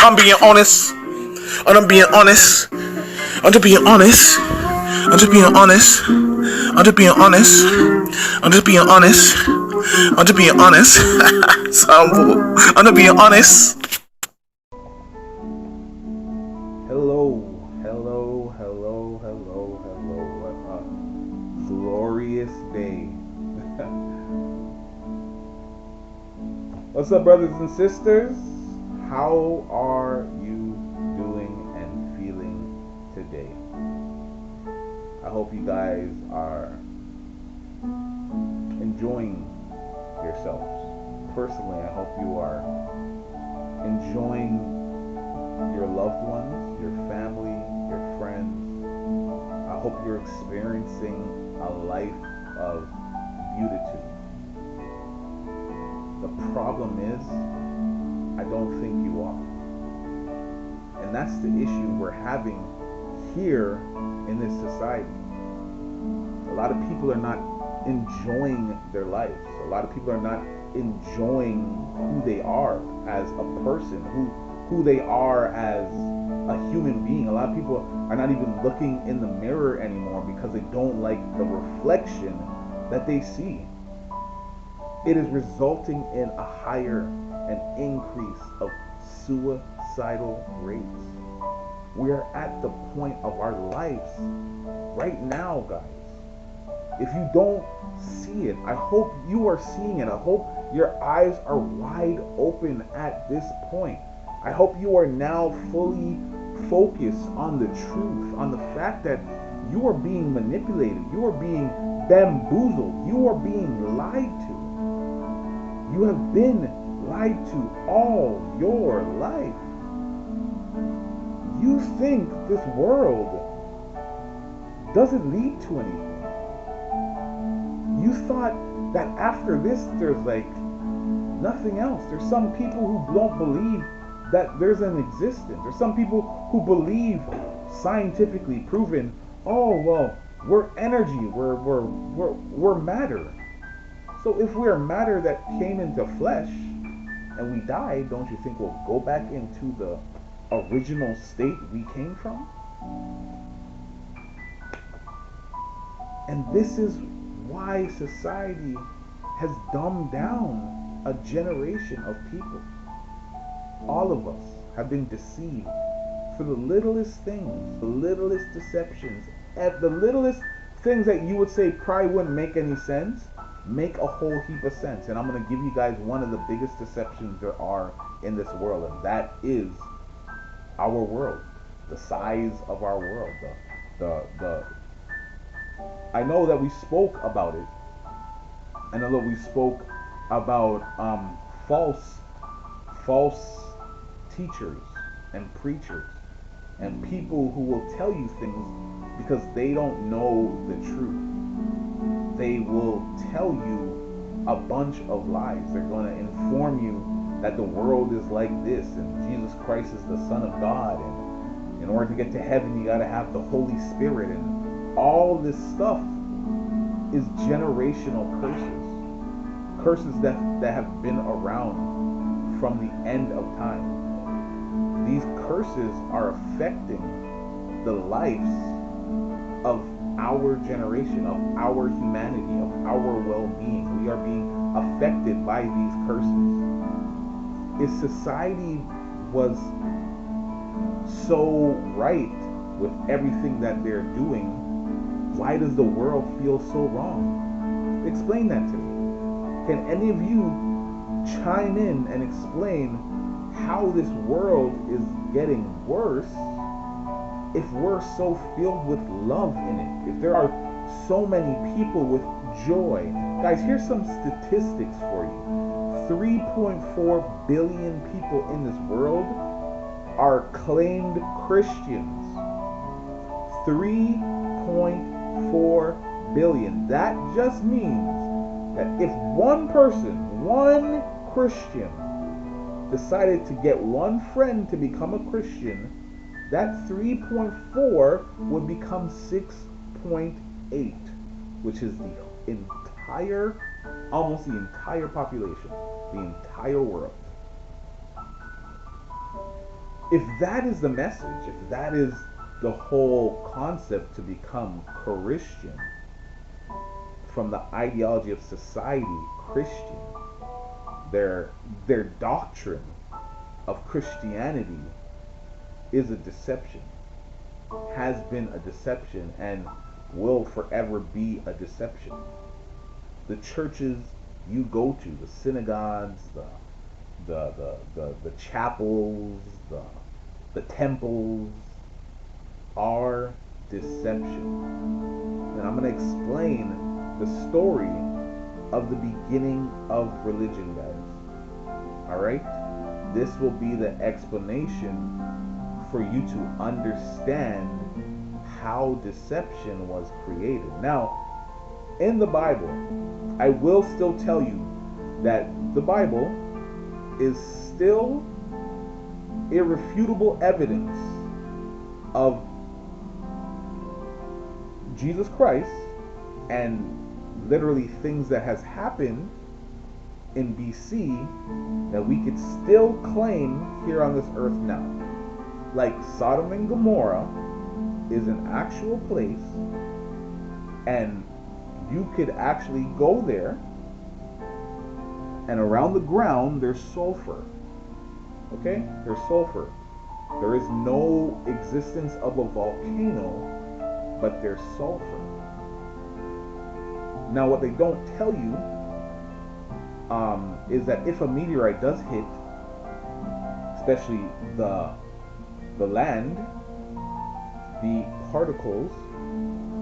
I'm being honest. I'm being honest. I'm just being honest. I'm just being honest. I'm just being honest. I'm just being honest. I'm just being honest. Sample. I'm just being honest. Hello, hello, hello, hello, hello. What a glorious day. What's up, brothers and sisters? How are you doing and feeling today? I hope you guys are enjoying yourselves. Personally, I hope you are enjoying your loved ones, your family, your friends. I hope you're experiencing a life of beatitude. The problem is, I don't think you are. And that's the issue we're having here in this society. A lot of people are not enjoying their lives. A lot of people are not enjoying who they are as a person, who they are as a human being. A lot of people are not even looking in the mirror anymore because they don't like the reflection that they see. It is resulting in a higher an increase of suicidal rates. We are at the point of our lives right now, guys. If you don't see it, I hope you are seeing it. I hope your eyes are wide open at this point. I hope you are now fully focused on the truth, on the fact that you are being manipulated, you are being bamboozled, you are being lied to. You have been lied to all your life. You think this world doesn't lead to anything. You thought that after this there's like nothing else. There's some people who don't believe that there's an existence. There's some people who believe, scientifically proven, oh well, we're energy, we're matter. So if we're matter that came into flesh and we die, don't you think we'll go back into the original state we came from? And this is why society has dumbed down a generation of people. All of us have been deceived for the littlest things, the littlest deceptions, at the littlest things that you would say probably wouldn't make any sense, make a whole heap of sense. And I'm going to give you guys one of the biggest deceptions there are in this world, and that is our world, the size of our world. The I know that we spoke about it. I know that we spoke about false teachers and preachers and people who will tell you things because they don't know the truth. They will tell you a bunch of lies. They're going to inform you that the world is like this and Jesus Christ is the Son of God, and in order to get to heaven you got to have the Holy Spirit, and all this stuff is generational curses that have been around from the end of time. These curses are affecting the lives of our generation, of our humanity, of our well-being. We are being affected by these curses. If society was so right with everything that they're doing, why does the world feel so wrong? Explain that to me. Can any of you chime in and explain how this world is getting worse if we're so filled with love in it? If there are so many people with joy. Guys, here's some statistics for you. 3.4 billion people in this world are claimed Christians. 3.4 billion. That just means that if one person, one Christian, decided to get one friend to become a Christian, that 3.4 would become 6.8, which is the entire, almost the entire population, the entire world. if that is the message, if that is the whole concept to become Christian, from the ideology of society, Christian, their doctrine of Christianity is a deception, has been a deception, and will forever be a deception. The churches you go to, the synagogues, the chapels, the temples, are deception. And I'm going to explain the story of the beginning of religion, guys. Alright? This will be the explanation for you to understand how deception was created. Now, in the Bible, I will still tell you that the Bible is still irrefutable evidence of Jesus Christ and literally things that has happened in BC that we could still claim here on this earth now. Like Sodom and Gomorrah is an actual place, and you could actually go there, and around the ground there's sulfur. Okay? There's sulfur. There is no existence of a volcano, but there's sulfur. Now, what they don't tell you is that if a meteorite does hit, especially the land, the particles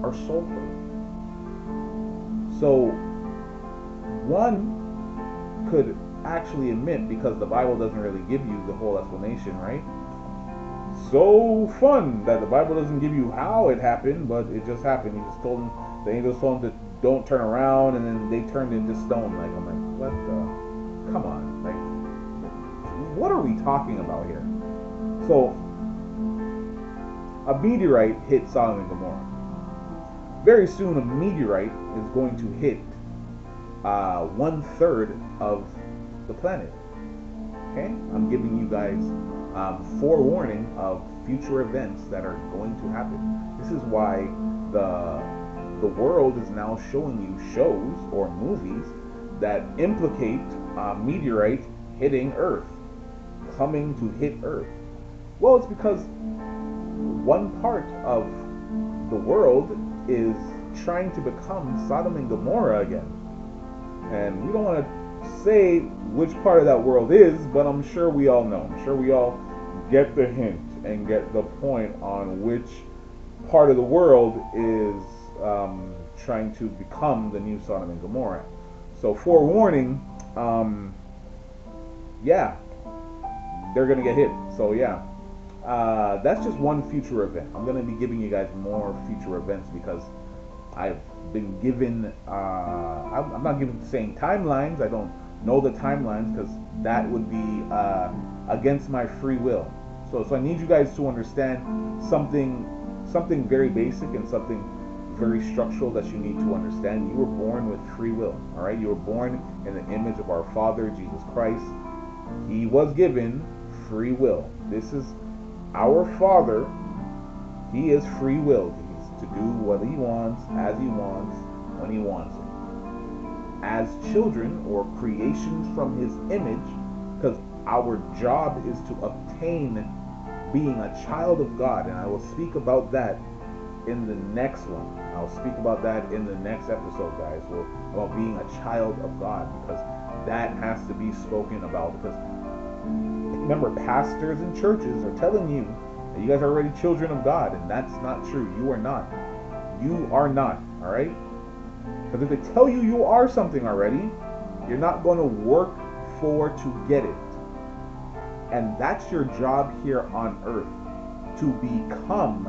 are sulfur. So one could actually admit, because the Bible doesn't really give you the whole explanation, right? So fun that the Bible doesn't give you how it happened, but it just happened. He just told them, the angels told him to don't turn around, and then they turned into stone. Like, I'm like, what the? Come on, like, what are we talking about here? So a meteorite hit Sodom and Gomorrah. Very soon, a meteorite is going to hit 1/3 of the planet. Okay, I'm giving you guys forewarning of future events that are going to happen. This is why the world is now showing you shows or movies that implicate meteorite hitting Earth, coming to hit Earth. Well, it's because one part of the world is trying to become Sodom and Gomorrah again. And we don't want to say which part of that world is, but I'm sure we all know. I'm sure we all get the hint and get the point on which part of the world is trying to become the new Sodom and Gomorrah. So forewarning, yeah, they're going to get hit. So yeah, that's just one future event. I'm going to be giving you guys more future events because I've been given, I'm not saying timelines. I don't know the timelines because that would be against my free will. So I need you guys to understand something very basic and something very structural that you need to understand. You were born with free will, all right? You were born in the image of our Father, Jesus Christ. He was given free will. This is our Father. He is free will. He's to do what he wants, as he wants, when he wants it. As children or creations from his image, because our job is to obtain being a child of God, and I will speak about that in the next one. I'll speak about that in the next episode, guys, about being a child of God, because that has to be spoken about. Because remember, pastors and churches are telling you that you guys are already children of God, and that's not true. You are not. You are not, all right? Because if they tell you you are something already, you're not going to work for to get it. And that's your job here on earth, to become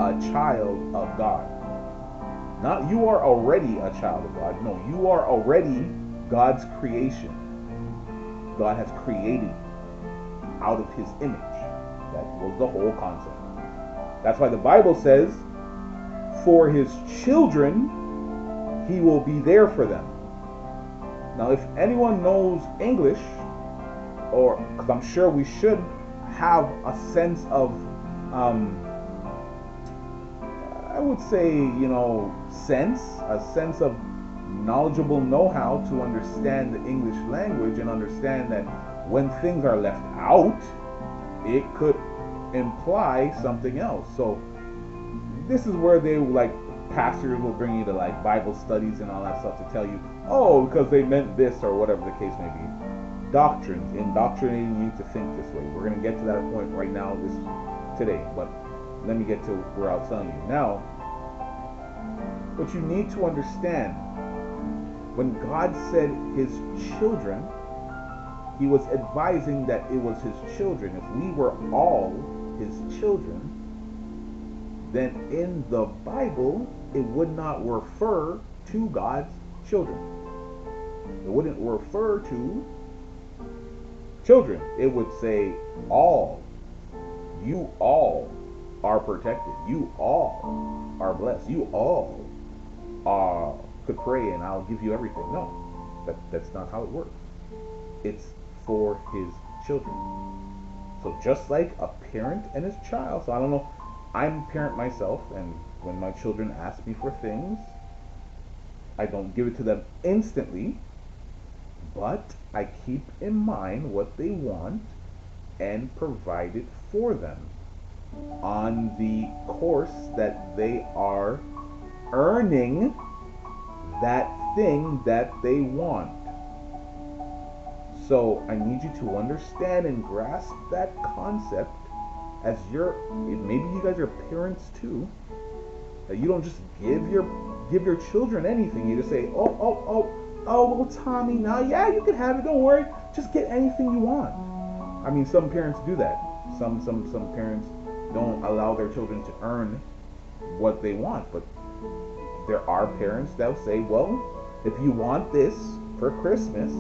a child of God. Not you are already a child of God. No, you are already God's creation. God has created out of his image. That was the whole concept. That's why the Bible says, for his children, he will be there for them. Now, if anyone knows English, or because I'm sure we should have a sense of, I would say, a sense of knowledgeable know-how to understand the English language and understand that when things are left out, it could imply something else. So this is where pastors will bring you to like Bible studies and all that stuff to tell you, oh, because they meant this or whatever the case may be. Doctrines, indoctrinating you to think this way. We're going to get to that point right now today, but let me get to where I was telling you. Now, what you need to understand, when God said his children, he was advising that it was his children. If we were all his children, then in the Bible, it would not refer to God's children. It wouldn't refer to children. It would say all. You all are protected. You all are blessed. You all could pray and I'll give you everything. No, that's not how it works. It's for his children. So just like a parent and his child. So I don't know, I'm a parent myself, and when my children ask me for things, I don't give it to them instantly, but I keep in mind what they want and provide it for them on the course that they are earning that thing that they want. So I need you to understand and grasp that concept as maybe you guys are parents too, that you don't just give your children anything. You just say, oh, well, Tommy, now, yeah, you can have it, don't worry, just get anything you want. I mean, some parents do that. Some parents don't allow their children to earn what they want, but there are parents that will say, well, if you want this for Christmas,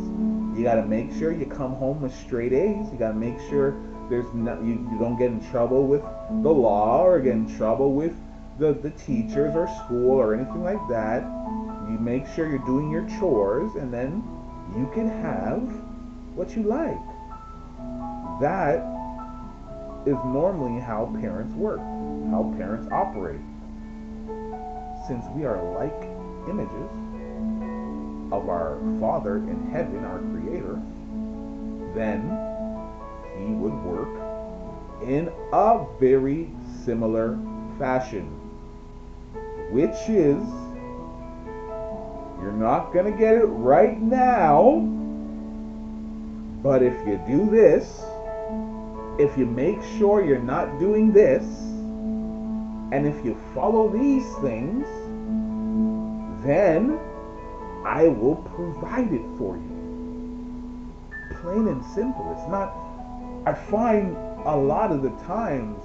you got to make sure you come home with straight A's. You got to make sure you don't get in trouble with the law or get in trouble with the teachers or school or anything like that. You make sure you're doing your chores, and then you can have what you like. That is normally how parents work, how parents operate. Since we are like images of our Father in heaven, our Creator, then he would work in a very similar fashion, which is, you're not going to get it right now, but if you do this, if you make sure you're not doing this, and if you follow these things, then I will provide it for you. Plain and simple. It's not, I find a lot of the times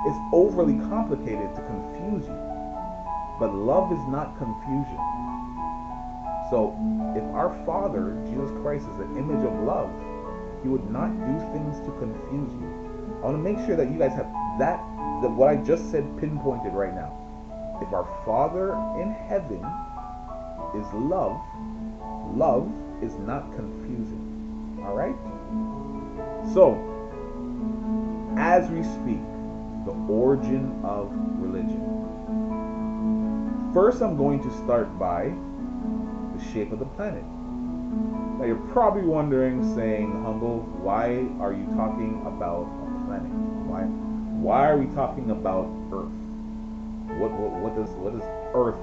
it's overly complicated to confuse you. But love is not confusion. So if our Father, Jesus Christ, is the image of love, he would not do things to confuse you. I want to make sure that you guys have that what I just said pinpointed right now. If our Father in heaven is love, love is not confusing. All right? So, as we speak, the origin of religion. First, I'm going to start by the shape of the planet. Now, you're probably wondering, saying, Humble, why are you talking about a planet? Why are we talking about Earth? What does Earth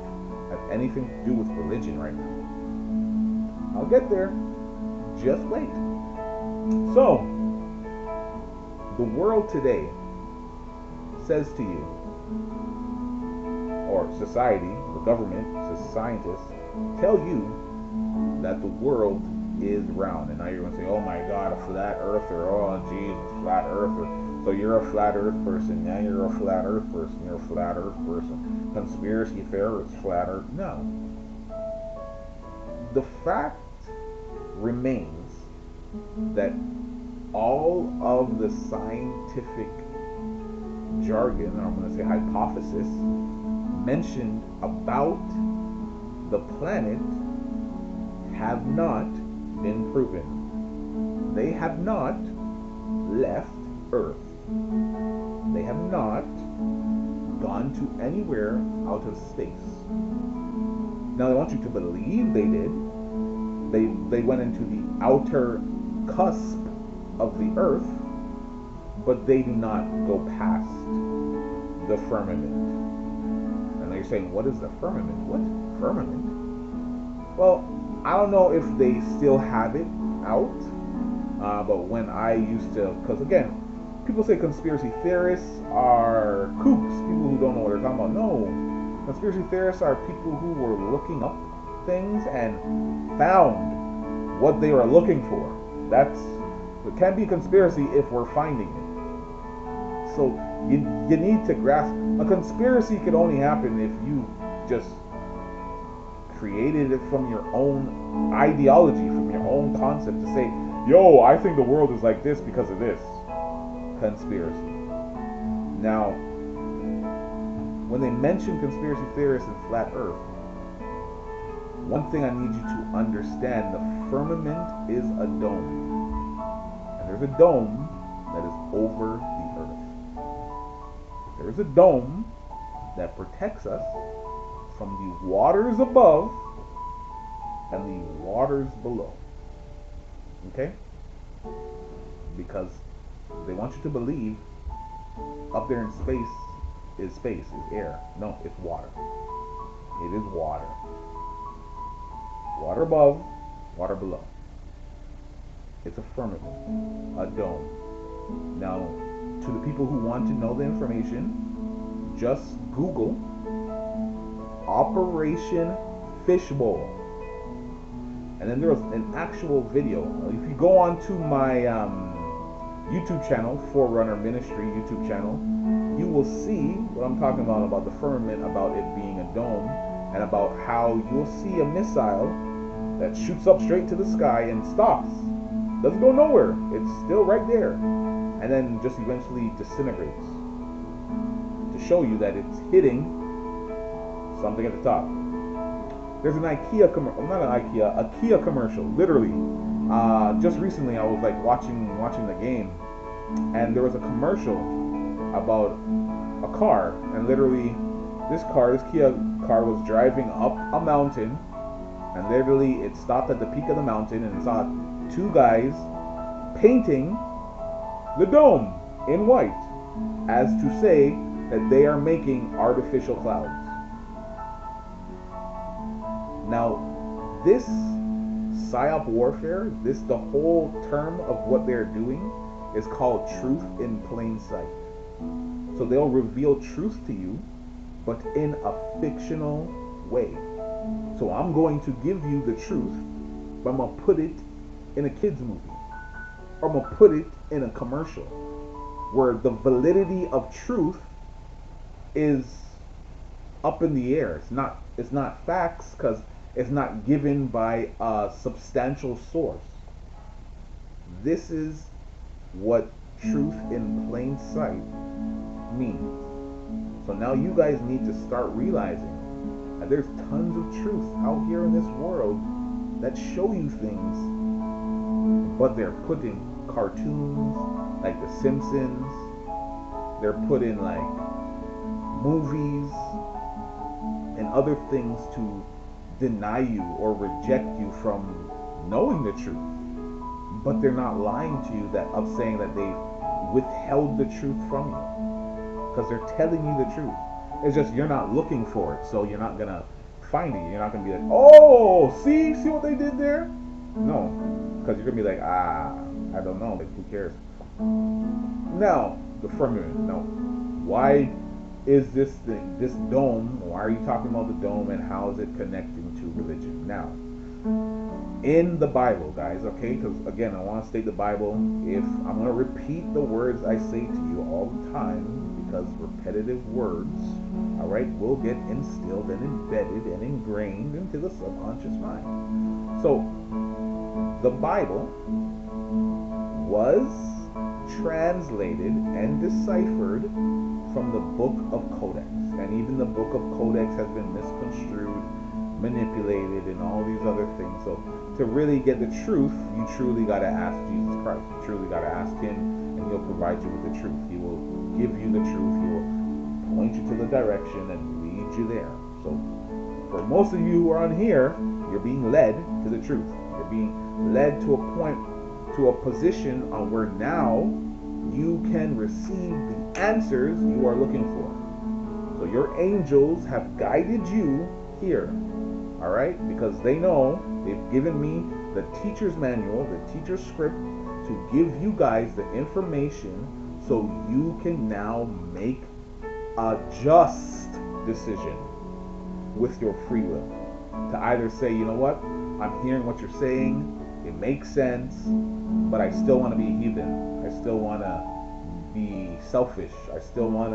have anything to do with religion right now? I'll get there. Just wait. So, the world today says to you, or society, the government, the scientists, tell you that the world is round. And now you're going to say, oh my God, a flat earther, oh Jesus, flat earther. So you're a flat earth person. Now you're a flat earth person. You're a flat earth person. Conspiracy theorist, flat earth. No. The fact remains that all of the scientific jargon, or I'm going to say hypothesis, mentioned about the planet have not been proven. They have not left Earth. They have not gone to anywhere out of space. Now, they want you to believe they did. They went into the outer cusp of the Earth, but they do not go past the firmament. And you're saying, what is the firmament? What? Firmament? Well, I don't know if they still have it out, but when I used to, because again, people say conspiracy theorists are kooks, people who don't know what they're talking about. No, conspiracy theorists are people who were looking up things and found what they were looking for. It can't be a conspiracy if we're finding it. So you need to grasp, a conspiracy could only happen if you just created it from your own ideology, from your own concept, to say, yo, I think the world is like this because of this. Conspiracy. Now, when they mention conspiracy theorists and flat earth, one thing I need you to understand, the firmament is a dome. And there's a dome that is over the earth. There is a dome that protects us from the waters above and the waters below. Okay? Because they want you to believe up there in space, is air. No, it's water. It is water. Water above, water below. It's a firmament, a dome. Now, to the people who want to know the information, just Google Operation Fishbowl. And then there's an actual video. If you go on to my YouTube channel, Forerunner Ministry YouTube channel, you will see what I'm talking about the firmament, about it being a dome, and about how you'll see a missile that shoots up straight to the sky and stops. Doesn't go nowhere. It's still right there. And then just eventually disintegrates. To show you that it's hitting something at the top. There's an IKEA commercial, not an IKEA, a Kia commercial, literally. Just recently I was like watching the game, and there was a commercial about a car, and literally this Kia car was driving up a mountain, and literally it stopped at the peak of the mountain and saw two guys painting the dome in white, as to say that they are making artificial clouds. Now, this psyop warfare, the whole term of what they're doing is called truth in plain sight. So they'll reveal truth to you, but in a fictional way. So I'm going to give you the truth, but I'm going to put it in a kid's movie. Or I'm going to put it in a commercial, where the validity of truth is up in the air. It's not facts, because it's not given by a substantial source. This is what truth in plain sight means. So now you guys need to start realizing that there's tons of truth out here in this world that show you things, but they're put in cartoons like The Simpsons. They're put in like movies and other things to deny you or reject you from knowing the truth. But they're not lying to you of saying that they withheld the truth from you, because they're telling you the truth. It's just you're not looking for it, so you're not gonna find it. You're not gonna be like, oh, see what they did there? No, because you're gonna be like, I don't know, like, who cares? Now, the firmament. Now, why is this dome? Why are you talking about the dome, and how is it connecting to religion? Now, in the Bible, guys, okay, because again, I want to state the Bible. If I'm going to repeat the words I say to you all the time, because repetitive words, all right, will get instilled and embedded and ingrained into the subconscious mind. So, the Bible was translated and deciphered from the Book of Codex, and even the Book of Codex has been misconstrued, manipulated, and all these other things. So to really get the truth, you truly got to ask Jesus Christ. You truly got to ask him and and He'll provide you with the truth. He will give you the truth. He will point you to the direction and lead you there. So for most of you who are on here, you're being led to the truth. You're being led to a point, to a position on where now you can receive the answers you are looking for. So your angels have guided you here, all right? Because they know, they've given me the teacher's manual, the teacher's script, to give you guys the information so you can now make a just decision with your free will. To either say, you know what, I'm hearing what you're saying, it makes sense, but I still want to be a heathen. I still want to be selfish. I still want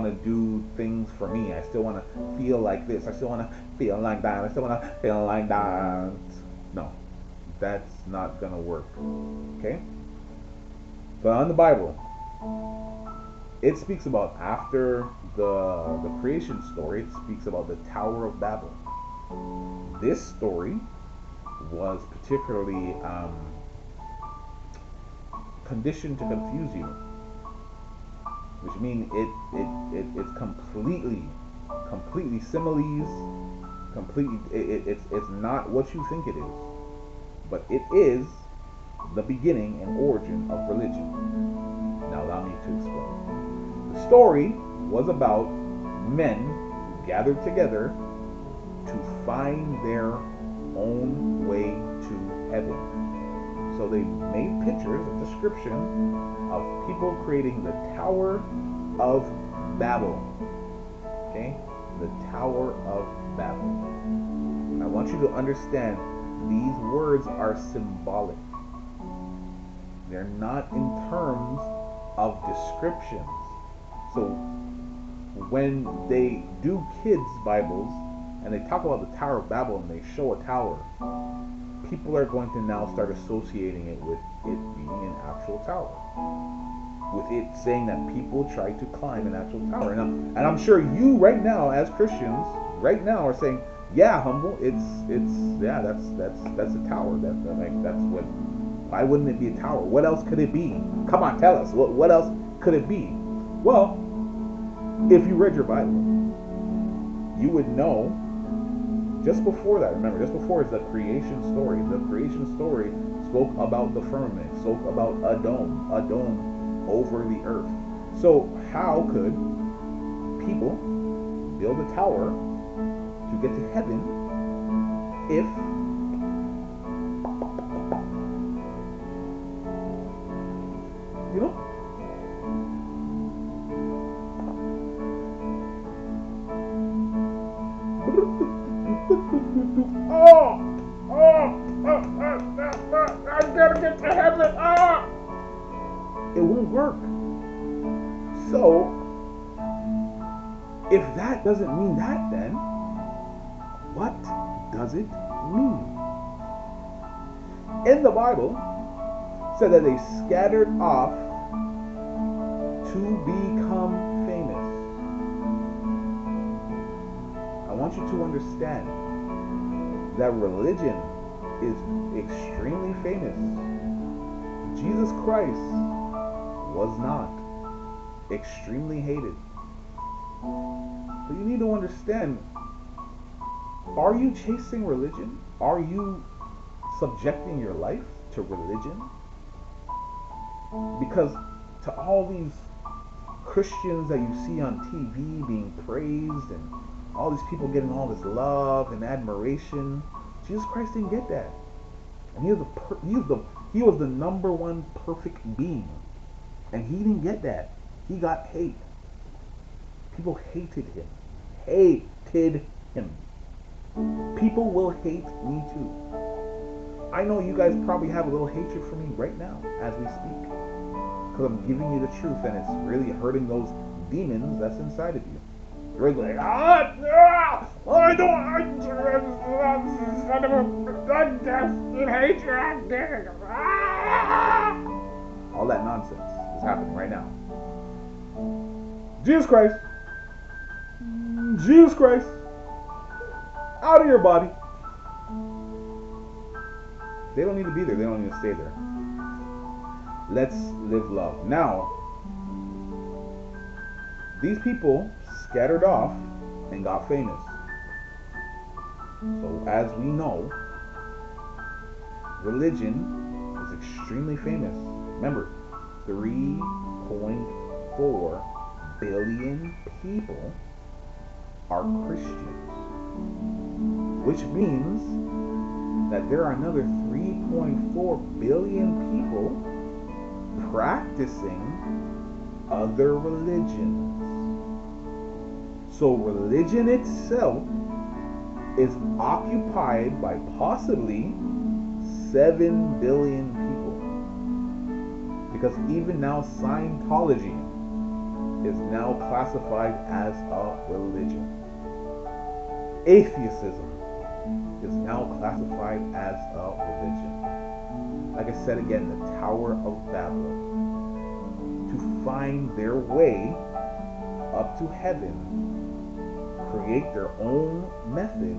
to do things for me. I still want to feel like this. I still want to feel like that. I still want to feel like that. No, that's not going to work. Okay? But on the Bible, it speaks about after the creation story, it speaks about the Tower of Babel. This story was particularly conditioned to confuse you, which means it's completely similes, completely it's not what you think it is, but it is the beginning and origin of religion. Now allow me to explain. The story was about men who gathered together to find their own way to heaven. So they made pictures, a description of people creating the Tower of Babel. Okay? The Tower of Babel. And I want you to understand these words are symbolic. They're not in terms of descriptions. So when they do kids' Bibles and they talk about the Tower of Babel and they show a tower, people are going to now start associating it with it being an actual tower, with it saying that people try to climb an actual tower. And I'm sure you right now, as Christians, right now are saying, yeah, Humble, it's that's a tower. That's what. Why wouldn't it be a tower? What else could it be? Come on, tell us. What else could it be? Well, if you read your Bible, you would know. Just before that, remember, just before is the creation story. The creation story spoke about the firmament, spoke about a dome over the earth. So how could people build a tower to get to heaven if you know? I gotta get to heaven. It won't work. So, if that doesn't mean that, then what does it mean? In the Bible, it said that they scattered off to become famous. I want you to understand that religion is extremely famous. Jesus Christ was not. Extremely hated. So you need to understand, are you chasing religion? Are you subjecting your life to religion? Because to all these Christians that you see on TV being praised and all these people getting all this love and admiration, Jesus Christ didn't get that. And he was the number one perfect being. And he didn't get that. He got hate. People hated him. Hated him. People will hate me too. I know you guys probably have a little hatred for me right now as we speak. Because I'm giving you the truth and it's really hurting those demons that's inside of you. You're like, I don't, son of a gun, hatred. All that nonsense is happening right now. Jesus Christ, out of your body. They don't need to be there. They don't need to stay there. Let's live love. Now, these people scattered off and got famous. So, as we know, religion is extremely famous. Remember, 3.4 billion people are Christians, which means that there are another 3.4 billion people practicing other religions. So religion itself is occupied by possibly 7 billion people. Because even now Scientology is now classified as a religion. Atheism is now classified as a religion. Like I said again, the Tower of Babel. To find their way up to heaven, create their own method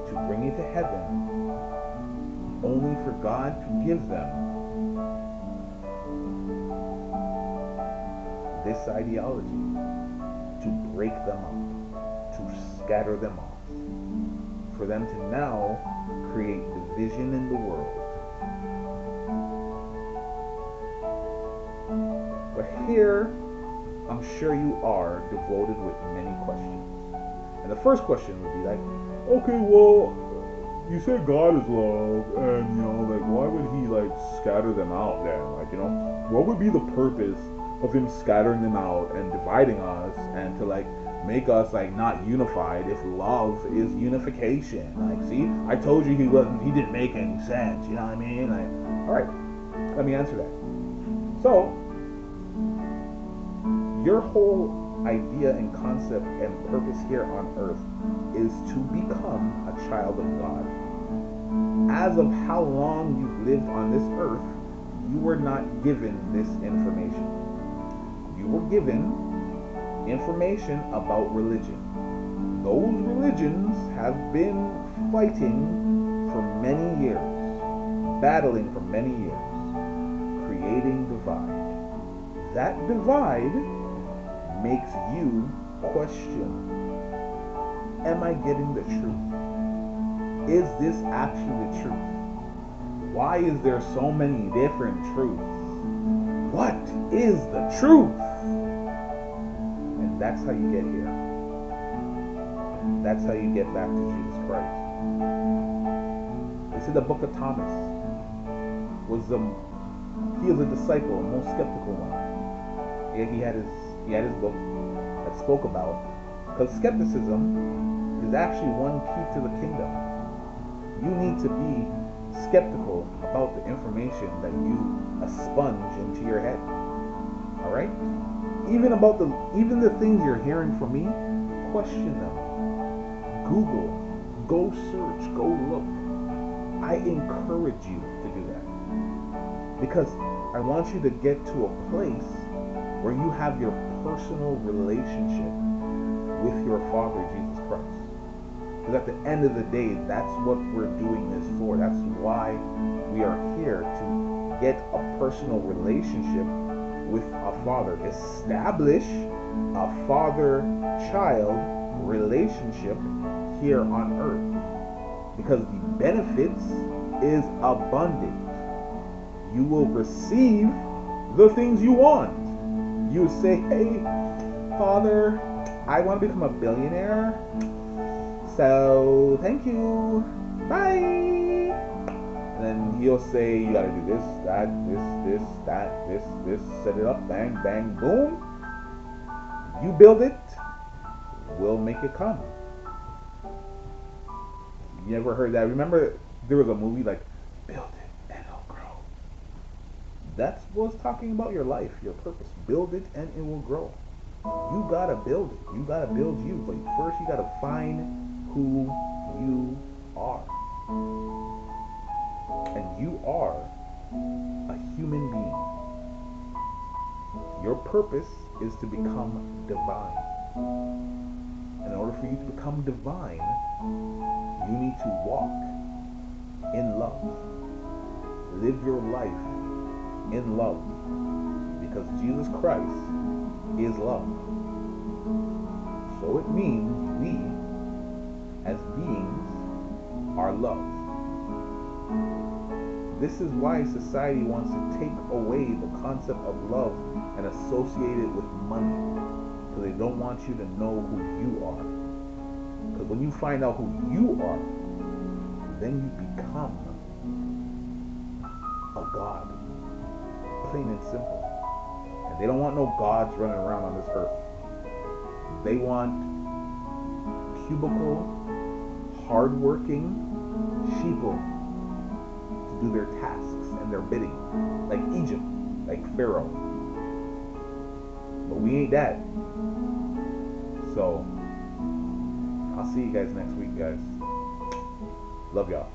to bring you to heaven, only for God to give them this ideology, to break them up, to scatter them off, for them to now create division in the world. But here, I'm sure you are devoted with many questions. And the first question would be like, okay, well, you say God is love, and like, why would he like scatter them out then? Like, what would be the purpose of him scattering them out and dividing us and to like make us like not unified if love is unification? Like, see, I told you he didn't make any sense, you know what I mean? Like, all right, let me answer that. So, your whole idea and concept and purpose here on earth is to become a child of God. As of how long you've lived on this earth, you were not given this information. You were given information about religion. Those religions have been fighting for many years, battling for many years, creating divide. That divide makes you question, am I getting the truth? Is this actually the truth? Why is there so many different truths? What is the truth? And that's how you get here. That's how you get back to Jesus Christ. They said the book of Thomas was he was a disciple, a most skeptical one. Yeah, he had his book that spoke about, because skepticism is actually one key to the kingdom. You need to be skeptical about the information that you sponge into your head. All right? Even the things you're hearing from me, question them. Google, go search, go look. I encourage you to do that, because I want you to get to a place where you have your personal relationship with your Father, Jesus Christ. Because at the end of the day, that's what we're doing this for. That's why we are here, to get a personal relationship with a Father. Establish a father-child relationship here on earth. Because the benefits is abundant. You will receive the things you want. You say, hey, Father, I want to become a billionaire. So, thank you. Bye. And then he'll say, you got to do this, that, this, set it up, bang, bang, boom. You build it, we'll make it come. You ever heard that? Remember, there was a movie like, build it and it'll grow. That's what's talking about your life, your purpose. Build it and it will grow. You gotta build it. You gotta build you. But first you gotta find who you are. And you are a human being. Your purpose is to become divine. In order for you to become divine, you need to walk in love. Live your life in love, because Jesus Christ is love. So it means we, as beings, are love. This is why society wants to take away the concept of love and associate it with money, because they don't want you to know who you are. Because when you find out who you are, then you become a god, plain and simple. And they don't want no gods running around on this earth. They want cubicle, hardworking sheeple to do their tasks and their bidding, like Egypt, like Pharaoh. But we ain't that. So I'll see you guys next week, guys. Love y'all.